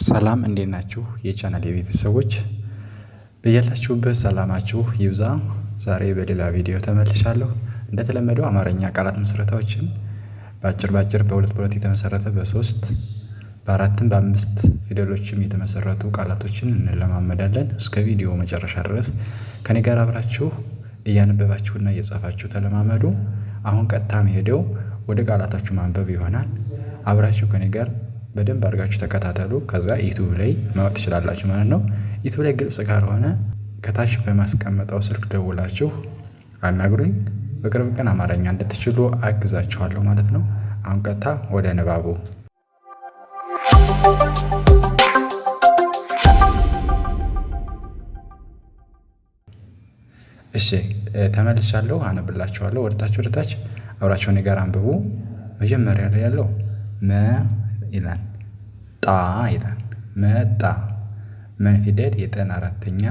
ሰላም እንዴት ናችሁ የቻናሌ ቤተሰቦች በያላችሁበት ሰላማችሁ ይብዛ። ዛሬ በሌላ ቪዲዮ ተመልሻለሁ። እንደተለመደው አማርኛ ቃላት ምስረታዎችን በአጭር በሁለት የተመሰረተ በሶስት በአራትም በአምስት ፊደሎችም የተመሰረቱ ቃላቶችን እንለማመዳለን። እስከ ቪዲዮ መጨረሻ ድረስ ከኔ ጋር አብራችሁ እያነበባችሁና እየጻፋችሁ ተለማመዱ። አሁን ቀጥታ መሄደው ወደ ቃላታችሁ ማንበብ ይሆናል። አብራችሁ ከኔ ጋር በደንብ አድርጋችሁ ተከታተሉ። ከዛ ዩቲዩብ ላይ ማወቅ ትችላላችሁ ማለት ነው። ዩቲዩብ ላይ ግልጽ ካልሆነ ከታች በማስቀመጠው ስልክ ደውላችሁ አናግሩኝ። በቅርብ ቀን አማርኛ እንድትችሉ አግዛችኋለሁ ማለት ነው። አሁን ቀጥታ ወደ ንባቡ። እሺ ተመልሻለሁ። አነብላችኋለሁ። ወደታች አብራችሁ እኔ ጋር አንብቡ። መጀመሪያ ላይ ያለው መ ይላል፣ ጣ ይላል። መጣ። መ ፊደል የጠን አራተኛ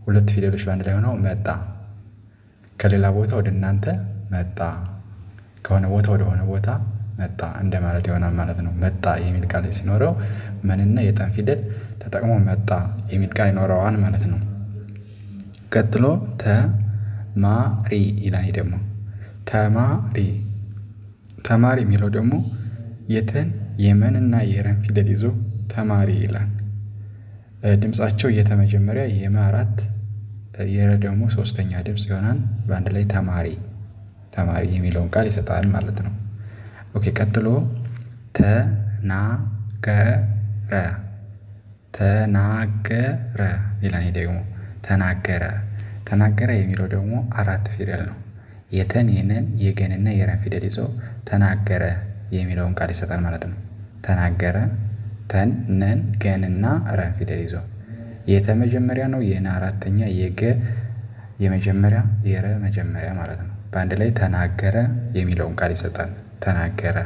ሁለት ፊደሎች በአንድ ላይ ሆነው መጣ። ከሌላ ቦታ ወደ እናንተ መጣ፣ ከሆነ ቦታ ወደ ሆነ ቦታ መጣ እንደማለት ይሆናል ማለት ነው። መጣ የሚል ቃል ሲኖረው መንና የጠን ፊደል ተጠቅሞ መጣ የሚል ቃል ይኖረዋል ማለት ነው። ቀጥሎ ተማሪ ይላል። ደግሞ ተማሪ የሚለው ደግሞ የተን የመንና የረን ፊደል ይዞ ተማሪ ይላል። ድምጻቸው የተመጀመሪያ የመ አራት የረ ደግሞ ሶስተኛ ድምጽ ይሆናል። በአንድ ላይ ተማሪ የሚለውን ቃል ይሰጣል ማለት ነው። ኦኬ ቀጥሎ ተናገረ ይላል። ደግሞ ተናገረ የሚለው ደግሞ አራት ፊደል ነው። የተን የነን የገንና የረን ፊደል ይዞ ተናገረ የሚለውን ቃል ይሰጣል ማለት ነው። ተናገረ ተን ነን ገንና ረን ፊደል ይዞ የተመጀመሪያ ነው። የነ አራተኛ የገ የመጀመሪያ የረ መጀመሪያ ማለት ነው። በአንድ ላይ ተናገረ የሚለውን ቃል ይሰጣል። ተናገረ።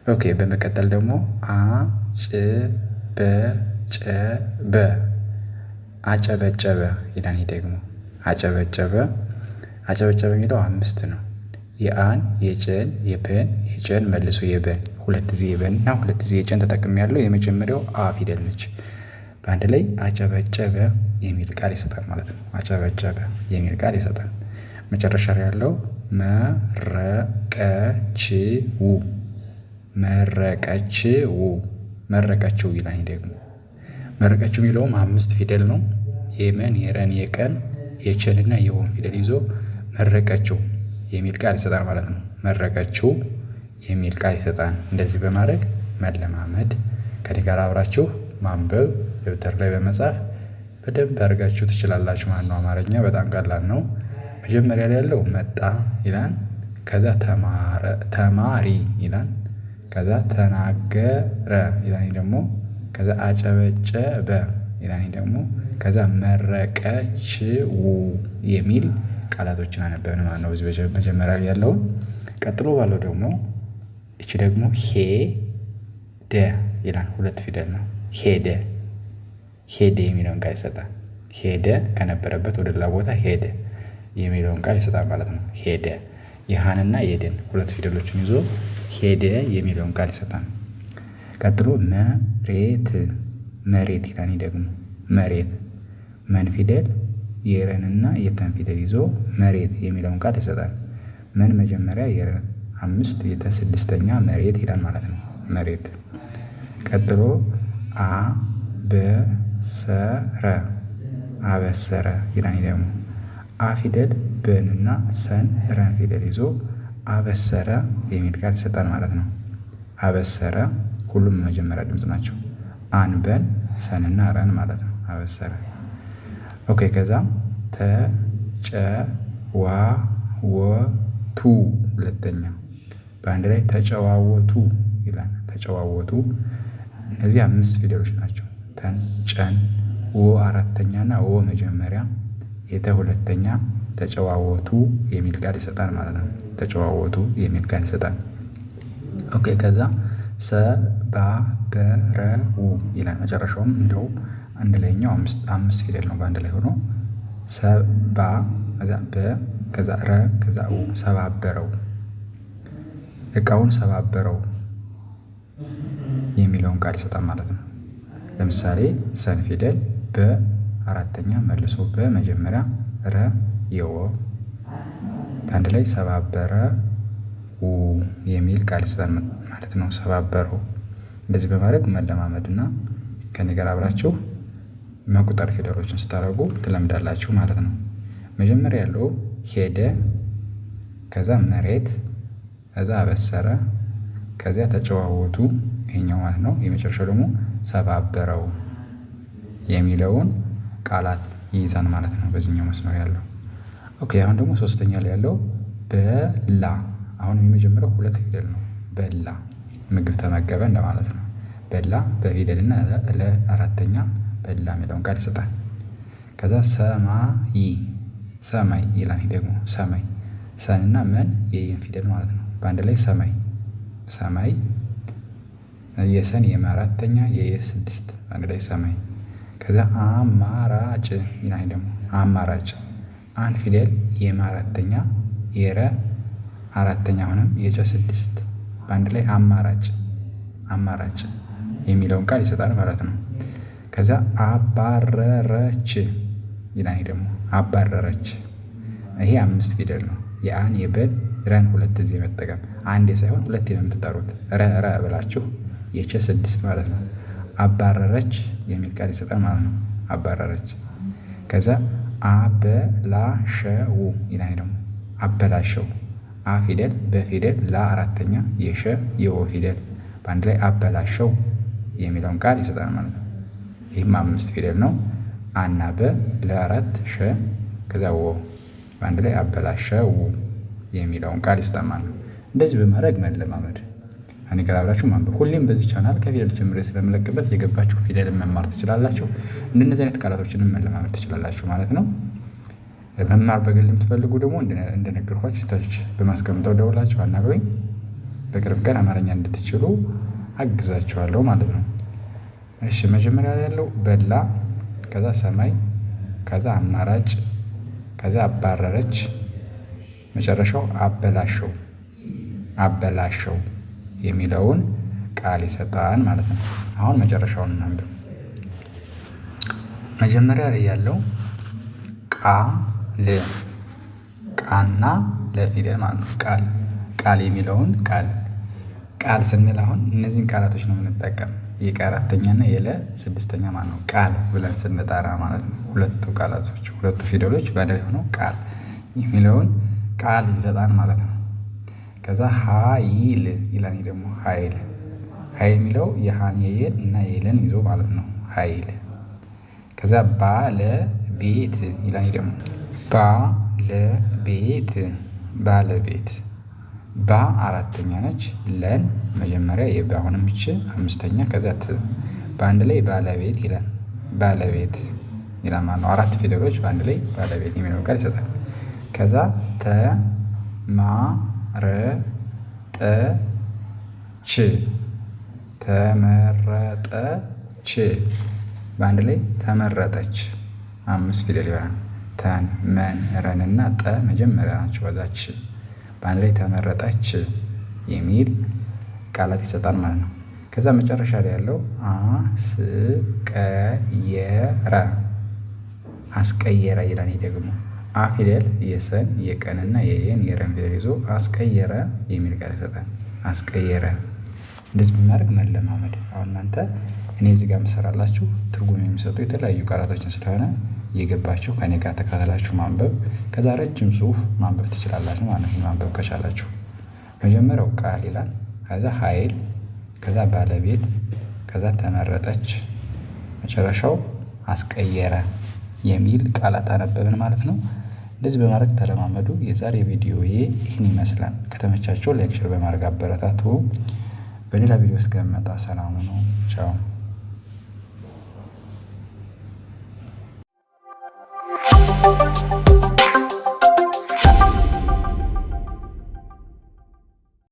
ኦኬ በመቀጠል ደግሞ አጨበጨበ ይላል። ደግሞ አጨበጨበ የሚለው አምስት ነው። የአን የጨን የበን የጨን መልሶ የበን ሁለት ጊዜ የበን እና ሁለት ጊዜ የጨን ተጠቅሜያለሁ። የመጀመሪያው አ ፊደል ነች። በአንድ ላይ አጨበጨበ የሚል ቃል ይሰጣል ማለት ነው። አጨበጨበ የሚል ቃል ይሰጣል። መጨረሻ ላይ ያለው መረቀችው ይላል። ደግሞ መረቀችው የሚለውም አምስት ፊደል ነው። የመን የረን የቀን የቸን እና የወን ፊደል ይዞ መረቀችው የሚል ቃል ይሰጣል ማለት ነው። መረቀችው የሚል ቃል ይሰጣል። እንደዚህ በማድረግ መለማመድ ከኔ ጋር አብራችሁ ማንበብ ደብተር ላይ በመጻፍ በደንብ አድርጋችሁ ትችላላችሁ ማለት ነው። አማርኛ በጣም ቀላል ነው። መጀመሪያ ላይ ያለው መጣ ይላል። ከዛ ተማሪ ይላል። ከዛ ተናገረ ይላል። ደግሞ ከዛ አጨበጨበ ይላል። ደግሞ ከዛ መረቀችው የሚል ቃላቶችን አነበብን ማለት ነው። በዚህ መጀመሪያ ያለውን ቀጥሎ ባለው ደግሞ እቺ ደግሞ ሄደ ይላል። ሁለት ፊደል ነው። ሄደ የሚለውን ቃል ይሰጣል። ሄደ ከነበረበት ወደ ሌላ ቦታ ሄደ የሚለውን ቃል ይሰጣል ማለት ነው። ሄደ የሃንና የደን ሁለት ፊደሎችን ይዞ ሄደ የሚለውን ቃል ይሰጣል። ቀጥሎ መሬት ይላል። ደግሞ መሬት መን ፊደል የረንና የተን ፊደል ይዞ መሬት የሚለውን ቃል ይሰጣል። መን መጀመሪያ የረን አምስት የተ ስድስተኛ መሬት ይላል ማለት ነው። መሬት። ቀጥሎ አበሰረ ይላል። ደግሞ አ ፊደል በንና ሰን ረን ፊደል ይዞ አበሰረ የሚል ቃል ይሰጣል ማለት ነው። አበሰረ ሁሉም መጀመሪያ ድምጽ ናቸው። አንበን ሰንና ረን ማለት ነው። አበሰረ። ኦኬ ከዛ ተጨዋወቱ ሁለተኛ በአንድ ላይ ተጨዋወቱ ይላል። ተጨዋወቱ እነዚህ አምስት ፊደሎች ናቸው። ተን ጨን ወ አራተኛ እና ወ መጀመሪያ የተ ሁለተኛ ተጨዋወቱ የሚል ቃል ይሰጣል ማለት ነው። ተጨዋወቱ የሚል ቃል ይሰጣል። ኦኬ ከዛ ሰባበረው ይላል። መጨረሻውም እንደው አንድ ላይኛው አምስት ፊደል ነው። በአንድ ላይ ሆኖ ሰባ ከዛ በ ከዛ ረ ከዛ ኡ ሰባበረው እቃውን ሰባበረው የሚለውን ቃል ይሰጣል ማለት ነው። ለምሳሌ ሰን ፊደል በአራተኛ መልሶ በመጀመሪያ ረ የወ በአንድ ላይ ሰባበረ ው የሚል ቃል ይሰጣል ማለት ነው። ሰባበረው። እንደዚህ በማድረግ መለማመድና ከኔ ጋር አብራችሁ መቁጠር ፊደሎችን ስታደርጉ ትለምዳላችሁ ማለት ነው። መጀመሪያ ያለው ሄደ፣ ከዛ መሬት፣ ከዛ አበሰረ፣ ከዚያ ተጨዋወቱ ይሄኛው ማለት ነው። የመጨረሻው ደግሞ ሰባበረው የሚለውን ቃላት ይይዛል ማለት ነው በዚህኛው መስመር ያለው። ኦኬ አሁን ደግሞ ሶስተኛ ላይ ያለው በላ። አሁን የመጀመሪያው ሁለት ፊደል ነው። በላ ምግብ ተመገበ እንደማለት ነው። በላ በፊደልና ለአራተኛ በላ የሚለውን ቃል ይሰጣል። ከዛ ሰማይ ሰማይ ይላል። ደግሞ ሰማይ ሰንና መን የየን ፊደል ማለት ነው። በአንድ ላይ ሰማይ ሰማይ የሰን የአራተኛ የየ6 አንድ ላይ ሰማይ። ከዛ አማራጭ ይላል። ደግሞ አማራጭ አንድ ፊደል የአራተኛ የረ አራተኛ ሆነም የጨ6 በአንድ ላይ አማራጭ አማራጭ የሚለውን ቃል ይሰጣል ማለት ነው። ከዛ አባረረች ይላል። ደግሞ አባረረች ይሄ 5 ፊደል ነው። የአን የበል ረን 2 ጊዜ መጠቀም አንዴ ሳይሆን ሁለቴ ነው የምትጠሩት። ረ ብላችሁ የቸ6 ማለት ነው። አባረረች የሚል ቃል ይሰጣል ማለት ነው። አባረረች። ከዛ አበላሸው ይላል። ደግሞ አበላሸው አ ፊደል በፊደል ለአራተኛ የሸ የወ ፊደል በአንድ ላይ አበላሸው የሚለውን ቃል ይሰጣል ማለት ነው። ይህም 5 ፊደል ነው። አና በ ለአራት ሸ ከዛ ወ በአንድ ላይ አበላሸው የሚለውን ቃል ይሰጣል ማለት ነው። እንደዚህ በማድረግ መለማመድ እኔ ጋር አብራችሁ ማንበብ። ሁሌም በዚህ ቻናል ከፊደል ጀምሬ ስለምለቅበት የገባችሁ ፊደልን መማር ትችላላችሁ። እንደነዚህ አይነት ቃላቶችንም መለማመድ ትችላላችሁ ማለት ነው። መማር በግል የምትፈልጉ ደግሞ እንደነገርኳችሁ ታች በማስቀምጠው ደውላችሁ አናግሩኝ። በቅርብ ቀን አማርኛ እንድትችሉ አግዛችኋለሁ ማለት ነው። እሺ መጀመሪያ ላይ ያለው በላ፣ ከዛ ሰማይ፣ ከዛ አማራጭ፣ ከዛ አባረረች፣ መጨረሻው አበላሸው አበላሸው የሚለውን ቃል ይሰጣል ማለት ነው። አሁን መጨረሻውን እናንብብ። መጀመሪያ ላይ ያለው ቃል ቃና ለፊደል ማለት ነው። ቃል የሚለውን ቃል ስንል አሁን እነዚህን ቃላቶች ነው የምንጠቀም። የቀ አራተኛና የለ 6ኛ ማለት ነው። ቃል ብለን ስንጠራ ማለት ነው። ሁለቱ ቃላቶች ሁለቱ ፊደሎች በአንድ ላይ ሆነው ቃል የሚለውን ቃል ይሰጣል ማለት ነው። ከዛ ኃይል ይላል። ደግሞ ኃይል የሚለው የሃን የየን እና የለን ይዞ ማለት ነው። ኃይል። ከዛ ባለቤት ይላል። ደግሞ ባለቤት ባ አራተኛ ነች። ለን መጀመሪያ የባ አሁንም ብቻ 5ኛ ከዛ ት በአንድ ላይ ባለቤት ይላል። ባለቤት ይላል ማለት ነው። 4 ፊደሎች በአንድ ላይ ባለቤት የሚለው ቃል ይሰጣል። ከዛ ተመረጠች በአንድ ላይ ተመረጠች 5 ፊደል ይሆናል። ተን መን ረን እና ጠ መጀመሪያ ናቸው። ከዛች በአንድ ላይ ተመረጠች የሚል ቃላት ይሰጣል ማለት ነው። ከዛ መጨረሻ ላይ ያለው አስቀየረ ይላል። ይሄ ደግሞ አ ፊደል የሰን የቀንና የየን የረን ፊደል ይዞ አስቀየረ የሚል ቃል ይሰጣል። አስቀየረ። እንደዚህ ብናደርግ መለማመድ። አሁን እናንተ እኔ እዚህ ጋር የምሰራላችሁ ትርጉም የሚሰጡ የተለያዩ ቃላቶችን ስለሆነ እየገባችሁ ከኔ ጋር ተከታተላችሁ ማንበብ። ከዛ ረጅም ጽሁፍ ማንበብ ትችላላችሁ ማለት ነው። ማንበብ ከቻላችሁ መጀመሪያው ቃል ይላል። ከዛ ኃይል፣ ከዛ ባለቤት፣ ከዛ ተመረጠች፣ መጨረሻው አስቀየረ የሚል ቃላት አነበብን ማለት ነው። እንደዚህ በማድረግ ተለማመዱ። የዛሬ ቪዲዮዬ ይህን ይመስላል። ከተመቻችሁ ላይክ፣ ሼር በማድረግ አበረታቱ። በሌላ ቪዲዮ እስከምመጣ ሰላም ነው። ቻው።